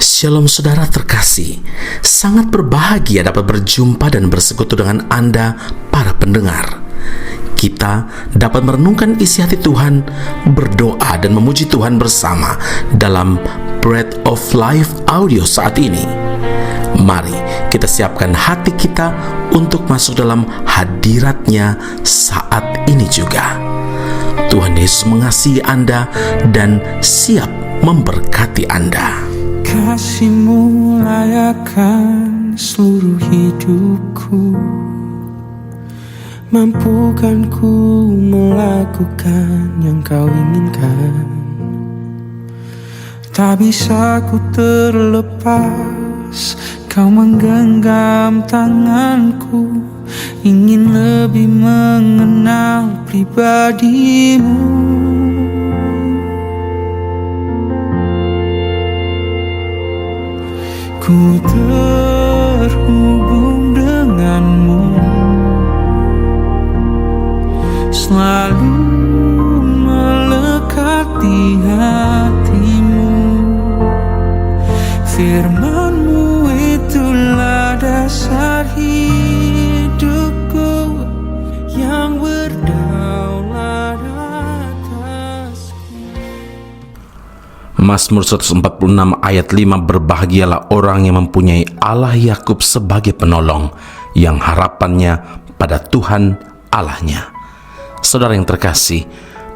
Shalom saudara terkasih, sangat berbahagia dapat berjumpa dan bersekutu dengan Anda para pendengar. Kita dapat merenungkan isi hati Tuhan, berdoa dan memuji Tuhan bersama dalam Bread of Life audio saat ini. Mari kita siapkan hati kita untuk masuk dalam hadirat-Nya saat ini juga. Tuhan Yesus mengasihi Anda dan siap memberkati Anda. Kasih-Mu layakan seluruh hidupku, mampukan ku melakukan yang Kau inginkan. Tak bisa ku terlepas, Kau menggenggam tanganku, ingin lebih mengenal pribadi-Mu. Ku terhubung denganmu, selalu melekat di hatimu. Firman-Mu itulah dasar hidupku yang berdaulat atasku. Mazmur 146 ayat 5, berbahagialah orang yang mempunyai Allah Yakub sebagai penolong, yang harapannya pada Tuhan Allahnya. Saudara yang terkasih,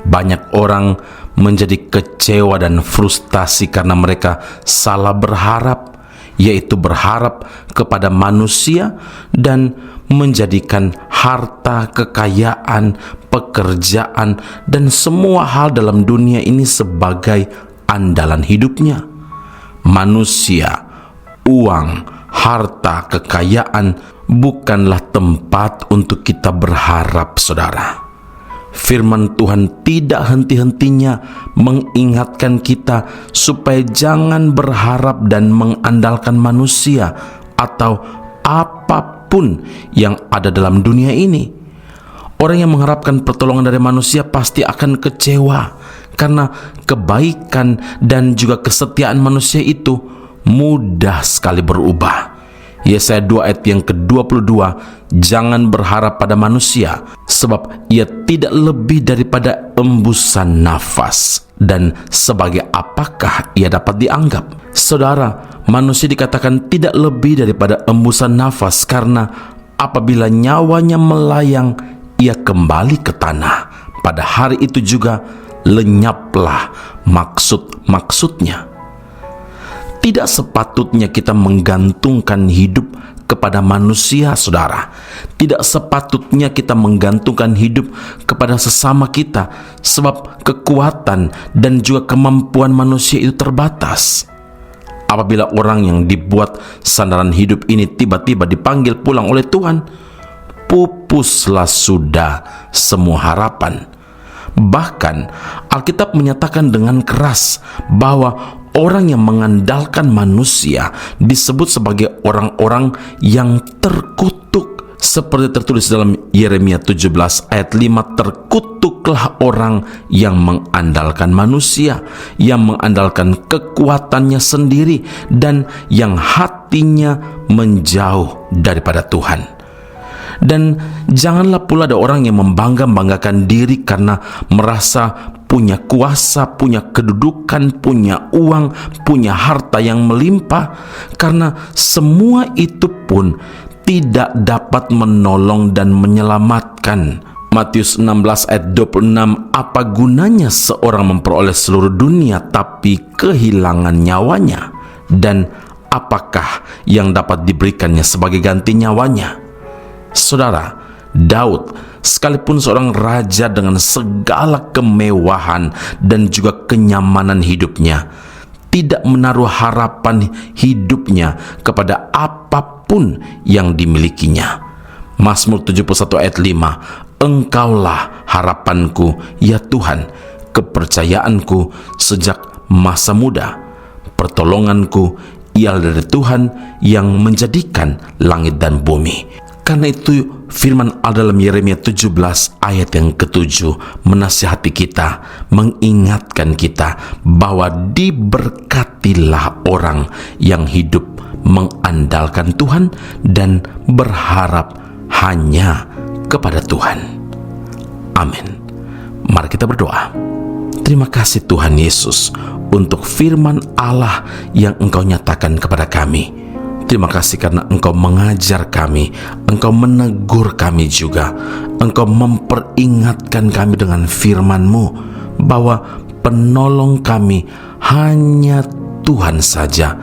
banyak orang menjadi kecewa dan frustasi karena mereka salah berharap, yaitu berharap kepada manusia dan menjadikan harta, kekayaan, pekerjaan, dan semua hal dalam dunia ini sebagai andalan hidupnya. Manusia, uang, harta, kekayaan bukanlah tempat untuk kita berharap, saudara. Firman Tuhan tidak henti-hentinya mengingatkan kita supaya jangan berharap dan mengandalkan manusia atau apapun yang ada dalam dunia ini. Orang yang mengharapkan pertolongan dari manusia pasti akan kecewa, karena kebaikan dan juga kesetiaan manusia itu mudah sekali berubah. Yesaya 2 ayat yang ke-22, jangan berharap pada manusia, sebab ia tidak lebih daripada embusan nafas, dan sebagai apakah ia dapat dianggap? Saudara, manusia dikatakan tidak lebih daripada embusan nafas, karena apabila nyawanya melayang, ia kembali ke tanah. Pada hari itu juga lenyaplah maksud-maksudnya. Tidak sepatutnya kita menggantungkan hidup kepada manusia, saudara. Tidak sepatutnya kita menggantungkan hidup kepada sesama kita, sebab kekuatan dan juga kemampuan manusia itu terbatas. Apabila orang yang dibuat sandaran hidup ini tiba-tiba dipanggil pulang oleh Tuhan, pupuslah sudah semua harapan. Bahkan Alkitab menyatakan dengan keras bahwa orang yang mengandalkan manusia disebut sebagai orang-orang yang terkutuk. Seperti tertulis dalam Yeremia 17 ayat 5, terkutuklah orang yang mengandalkan manusia, yang mengandalkan kekuatannya sendiri, dan yang hatinya menjauh daripada Tuhan. Dan janganlah pula ada orang yang membangga-banggakan diri karena merasa punya kuasa, punya kedudukan, punya uang, punya harta yang melimpah, karena semua itu pun tidak dapat menolong dan menyelamatkan. Matius 16 ayat 26, apa gunanya seorang memperoleh seluruh dunia tapi kehilangan nyawanya? Dan apakah yang dapat diberikannya sebagai ganti nyawanya? Saudara, Daud, sekalipun seorang raja dengan segala kemewahan dan juga kenyamanan hidupnya, tidak menaruh harapan hidupnya kepada apapun yang dimilikinya. Mazmur 71 ayat 5, Engkaulah harapanku, ya Tuhan, kepercayaanku sejak masa muda. Pertolonganku ialah dari Tuhan yang menjadikan langit dan bumi. Karena itu firman Allah dalam Yeremia 17 ayat yang ke-7 menasihati kita, mengingatkan kita bahwa diberkatilah orang yang hidup mengandalkan Tuhan dan berharap hanya kepada Tuhan. Amin. Mari kita berdoa. Terima kasih Tuhan Yesus untuk firman Allah yang Engkau nyatakan kepada kami. Terima kasih karena Engkau mengajar kami, Engkau menegur kami juga, Engkau memperingatkan kami dengan firman-Mu bahwa penolong kami hanya Tuhan saja.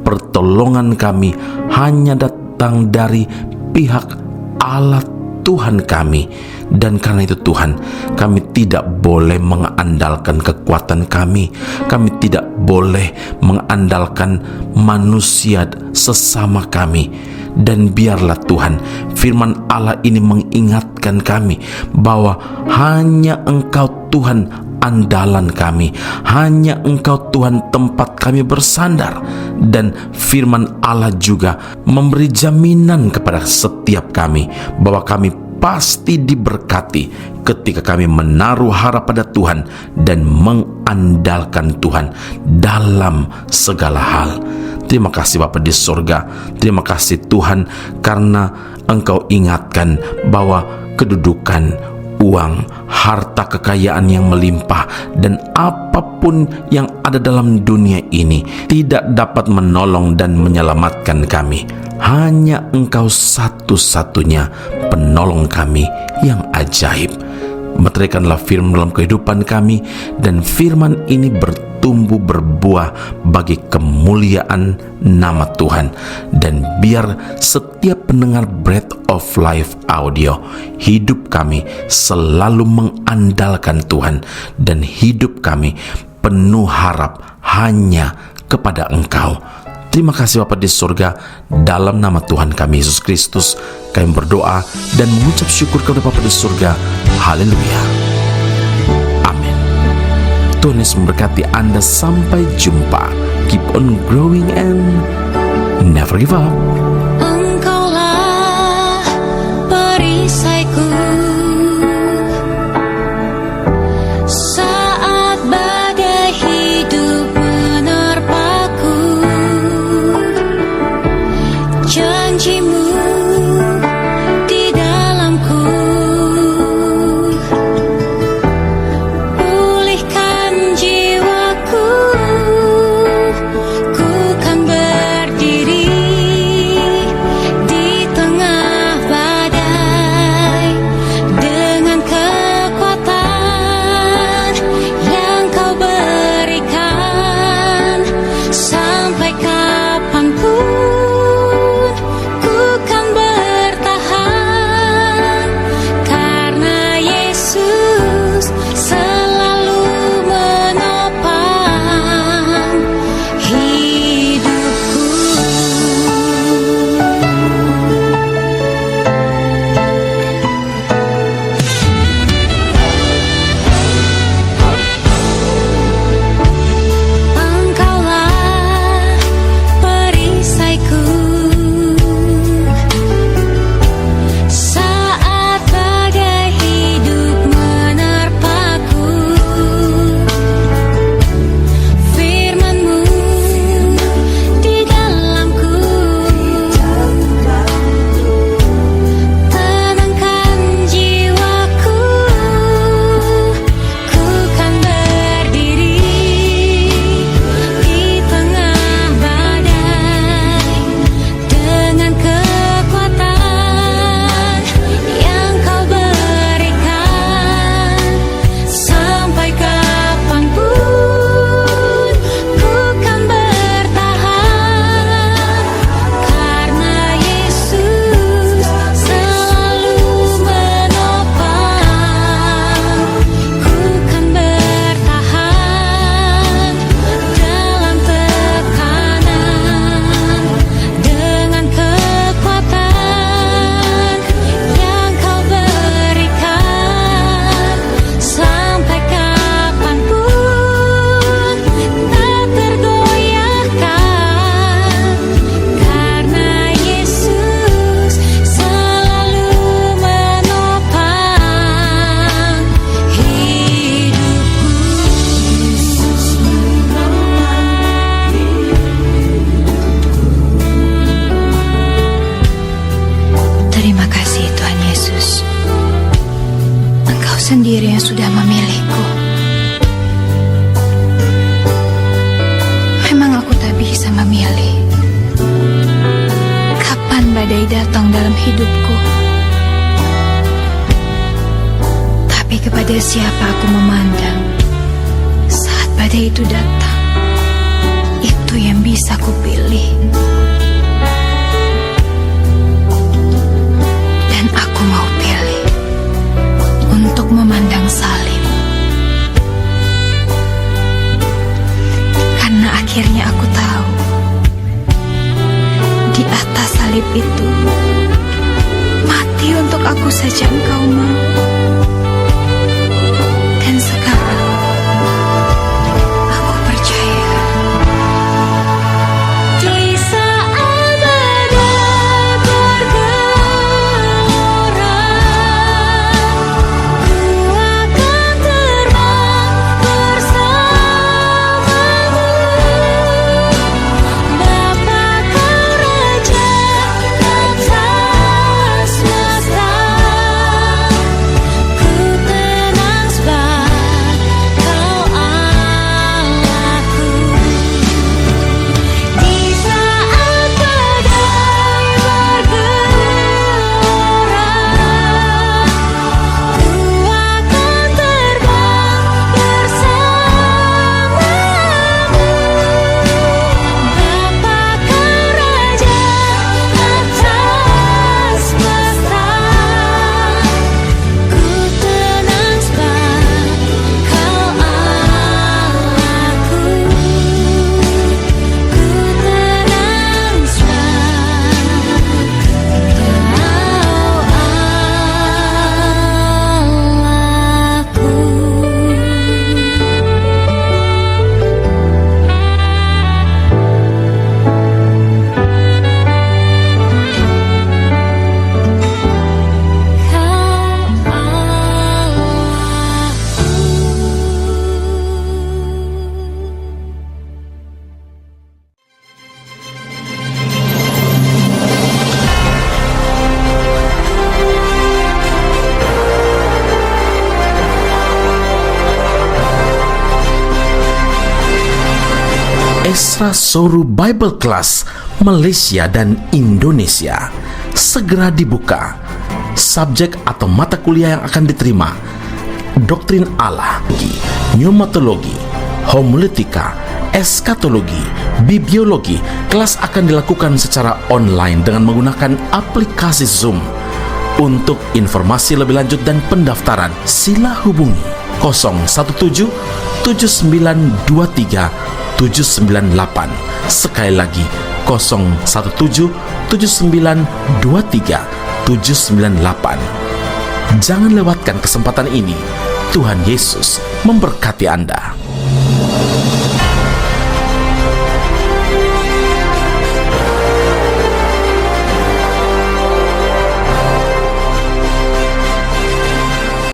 Pertolongan kami hanya datang dari pihak Allah Tuhan kami. Dan karena itu Tuhan, kami tidak boleh mengandalkan kekuatan kami. Kami tidak boleh mengandalkan manusia sesama kami. Dan biarlah Tuhan, firman Allah ini mengingatkan kami bahwa hanya Engkau Tuhan andalan kami, hanya Engkau Tuhan tempat kami bersandar. Dan firman Allah juga memberi jaminan kepada setiap kami bahwa kami pasti diberkati ketika kami menaruh harap pada Tuhan dan mengandalkan Tuhan dalam segala hal. Terima kasih Bapa di sorga. Terima kasih Tuhan karena Engkau ingatkan bahwa kedudukan, uang, harta kekayaan yang melimpah, dan apapun yang ada dalam dunia ini tidak dapat menolong dan menyelamatkan kami. Hanya Engkau satu-satunya penolong kami yang ajaib. Meteraikanlah firman dalam kehidupan kami, dan firman ini bertumbuh berbuah bagi kemuliaan nama Tuhan. Dan biar setiap pendengar Breath of Life audio, hidup kami selalu mengandalkan Tuhan, dan hidup kami penuh harap hanya kepada Engkau. Terima kasih Bapa di surga, dalam nama Tuhan kami Yesus Kristus kami berdoa dan mengucap syukur kepada Bapa di surga. Haleluya. Amin. Tuhan Yesus memberkati Anda. Sampai jumpa. Keep on growing and never give up. Engkaulah perisaiku saat badai hidup menerpaku. Janji-Mu di dalamku, pulihkan jiwaku, ku kan berdiri sudah memilihku. Memang aku tak bisa memilih kapan badai datang dalam hidupku. Tapi kepada siapa aku memandang saat badai itu datang, itu yang bisa kupilih. Dan aku mau pilih untuk memandang salib. Karena akhirnya aku tahu di atas salib itu mati untuk aku saja Engkau mau. Dan sekarang aku percaya di saat badai bergelora, ku akan terbang bersamamu. Bapa Kau Raja atas semesta, ku tenang sebab Kau Allahku. Di saat badai bergelora, ku akan terbang bersamamu. Bapa Kau Raja atas semesta, ku tenang sebab Kau Allahku. Ku tenang sebab Kau Esra Soru Bible Class Malaysia dan Indonesia segera dibuka. Subjek atau mata kuliah yang akan diterima: Doktrin Allah, Pneumatologi, Homiletika, Eskatologi, Bibliologi. Kelas akan dilakukan secara online dengan menggunakan aplikasi Zoom. Untuk informasi lebih lanjut dan pendaftaran, sila hubungi 017 7923 798. Sekali lagi 017 7923 798. Jangan lewatkan kesempatan ini. Tuhan Yesus memberkati Anda.